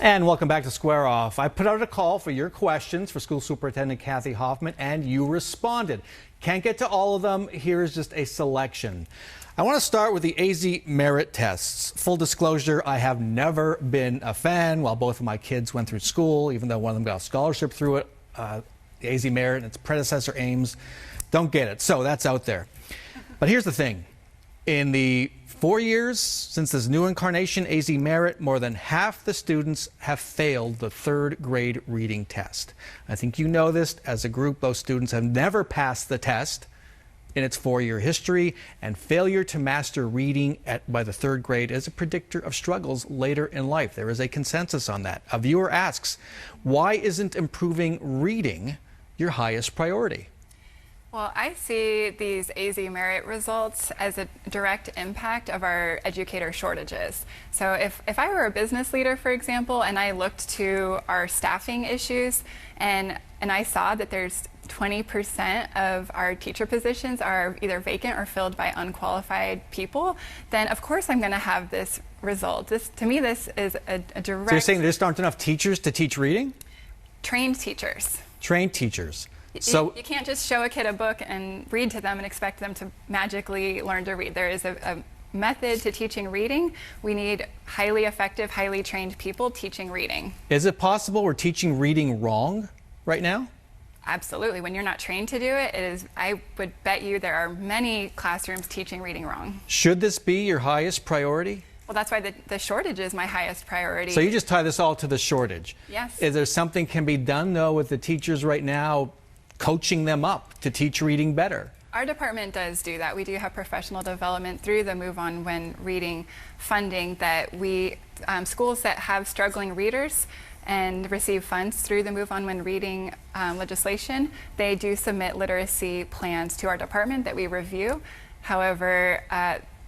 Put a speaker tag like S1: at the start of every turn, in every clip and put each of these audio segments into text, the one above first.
S1: And welcome back to Square Off. I put out a call for your questions for School Superintendent Kathy Hoffman, and you responded. Can't get to all of them. Here's just a selection. I want to start with the AZ merit tests. Full disclosure, I have never been a fan. While both of my kids went through school, even though one of them got a scholarship through it, the AZ merit and its predecessor AIMS, don't get it. So that's out there. But here's the thing. In the 4 years since this new incarnation, AZ Merit, more than half the students have failed the third grade reading test. I think you know this. As a group, those students have never passed the test in its 4-year history, and failure to master reading by the third grade is a predictor of struggles later in life. There is a consensus on that. A viewer asks, why isn't improving reading your highest priority?
S2: Well, I see these AZ merit results as a direct impact of our educator shortages. So if I were a business leader, for example, and I looked to our staffing issues and I saw that there's 20% of our teacher positions are either vacant or filled by unqualified people, then of course I'm going to have this result. To me, this is a direct...
S1: So you're saying there just aren't enough teachers to teach reading?
S2: Trained teachers.
S1: Trained teachers.
S2: So you can't just show a kid a book and read to them and expect them to magically learn to read. There is a method to teaching reading. We need highly effective, highly trained people teaching reading.
S1: Is it possible we're teaching reading wrong right now?
S2: Absolutely. When you're not trained to do it, I would bet you there are many classrooms teaching reading wrong.
S1: Should this be your highest priority?
S2: Well, that's why the shortage is my highest priority.
S1: So you just tie this all to the shortage.
S2: Yes.
S1: Is there something can be done, though, with the teachers right now, coaching them up to teach reading better?
S2: Our department does do that. We do have professional development through the Move On When Reading funding that we, schools that have struggling readers and receive funds through the Move On When Reading legislation, they do submit literacy plans to our department that we review. However,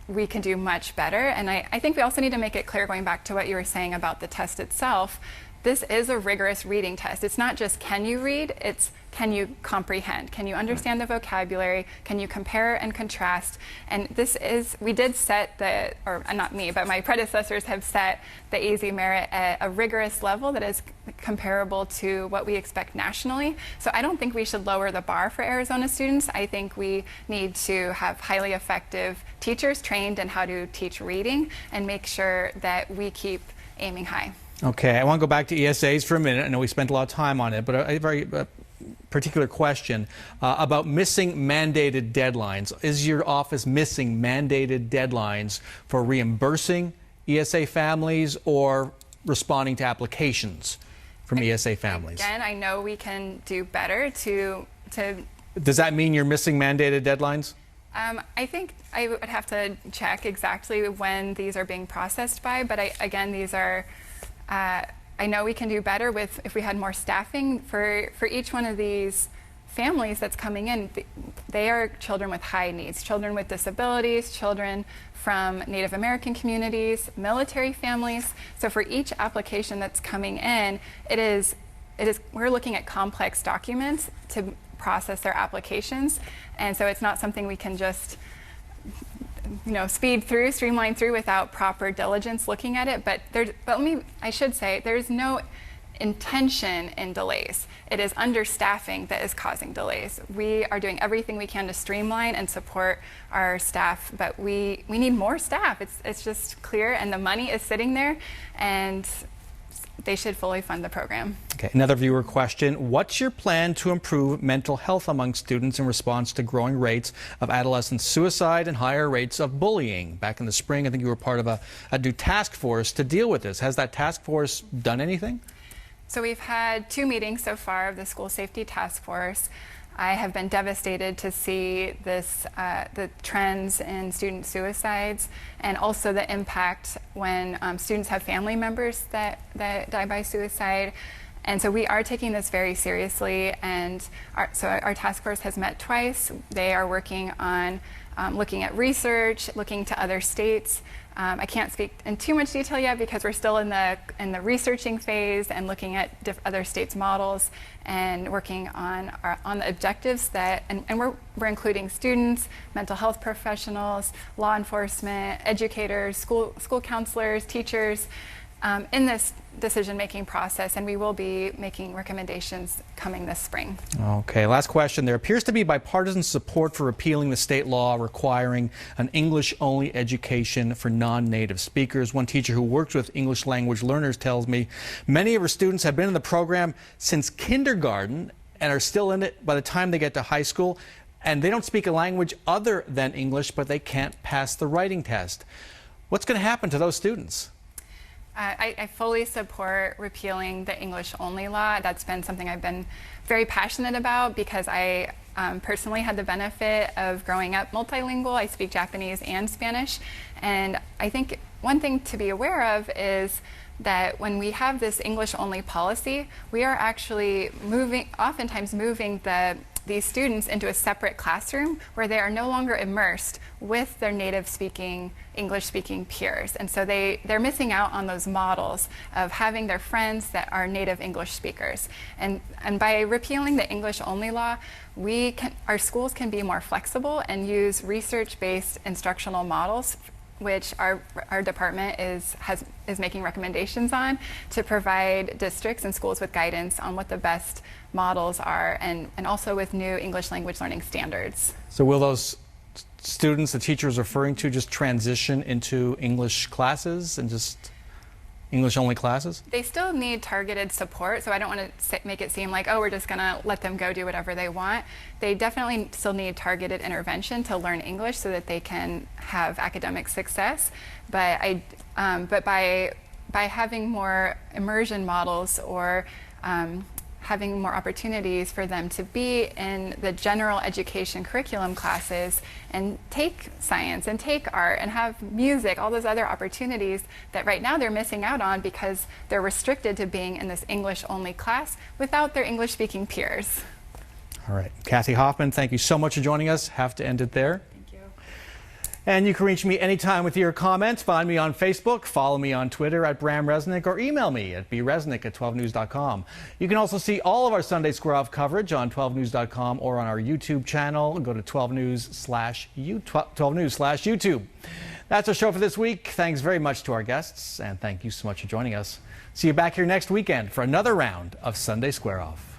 S2: we can do much better, and I think we also need to make it clear, going back to what you were saying about the test itself, this is a rigorous reading test. It's not just can you read, it's can you comprehend? Can you understand the vocabulary? Can you compare and contrast? And we did set or not me, but my predecessors have set the AZ Merit at a rigorous level that is comparable to what we expect nationally. So I don't think we should lower the bar for Arizona students. I think we need to have highly effective teachers trained in how to teach reading and make sure that we keep aiming high.
S1: Okay, I want to go back to ESAs for a minute. I know we spent a lot of time on it, but a very particular question about missing mandated deadlines. Is your office missing mandated deadlines for reimbursing ESA families or responding to applications from ESA families?
S2: Again, I know we can do better to...
S1: Does that mean you're missing mandated deadlines?
S2: I think I would have to check exactly when these are being processed by, but again, these are... I know we can do better if we had more staffing for each one of these families that's coming in. They are children with high needs, children with disabilities, children from Native American communities, military families. So for each application that's coming in, we're looking at complex documents to process their applications, and so it's not something we can just streamline through without proper diligence looking at it. But I should say, there's no intention in delays. It is understaffing that is causing delays. We are doing everything we can to streamline and support our staff, but we need more staff. It's just clear, and the money is sitting there, and they should fully fund the program.
S1: Okay, another viewer question. What's your plan to improve mental health among students in response to growing rates of adolescent suicide and higher rates of bullying? Back in the spring, I think you were part of a new task force to deal with this. Has that task force done anything?
S2: So we've had 2 meetings so far of the School Safety Task Force. I have been devastated to see the trends in student suicides, and also the impact when students have family members that die by suicide. And so we are taking this very seriously, and our task force has met twice. They are working on looking at research, looking to other states. I can't speak in too much detail yet because we're still in the researching phase and looking at other states' models and working on the objectives and we're including students, mental health professionals, law enforcement, educators, school counselors, teachers. in this decision-making process, and we will be making recommendations coming this spring.
S1: Okay, last question. There appears to be bipartisan support for repealing the state law requiring an English-only education for non-native speakers. One teacher who works with English language learners tells me many of her students have been in the program since kindergarten and are still in it by the time they get to high school, and they don't speak a language other than English, but they can't pass the writing test. What's going to happen to those students?
S2: I fully support repealing the English-only law. That's been something I've been very passionate about because I personally had the benefit of growing up multilingual. I speak Japanese and Spanish, and I think one thing to be aware of is that when we have this English-only policy, we are actually oftentimes moving these students into a separate classroom where they are no longer immersed with their native speaking, English speaking peers. And so they're missing out on those models of having their friends that are native English speakers. And by repealing the English only law, our schools can be more flexible and use research-based instructional models, which our department is making recommendations on, to provide districts and schools with guidance on what the best models are, and also with new English language learning standards.
S1: So will those students the teacher is referring to just transition into English classes and just English-only classes?
S2: They still need targeted support, so I don't want to make it seem like, oh, we're just going to let them go do whatever they want. They definitely still need targeted intervention to learn English so that they can have academic success. But by having more immersion models or having more opportunities for them to be in the general education curriculum classes and take science and take art and have music, all those other opportunities that right now they're missing out on because they're restricted to being in this English-only class without their English-speaking peers.
S1: All right. Kathy Hoffman, thank you so much for joining us. Have to end it there. And you can reach me anytime with your comments. Find me on Facebook, follow me on Twitter at Bram Resnick, or email me at bresnick@12news.com. You can also see all of our Sunday Square Off coverage on 12news.com or on our YouTube channel. Go to 12news/YouTube. That's our show for this week. Thanks very much to our guests, and thank you so much for joining us. See you back here next weekend for another round of Sunday Square Off.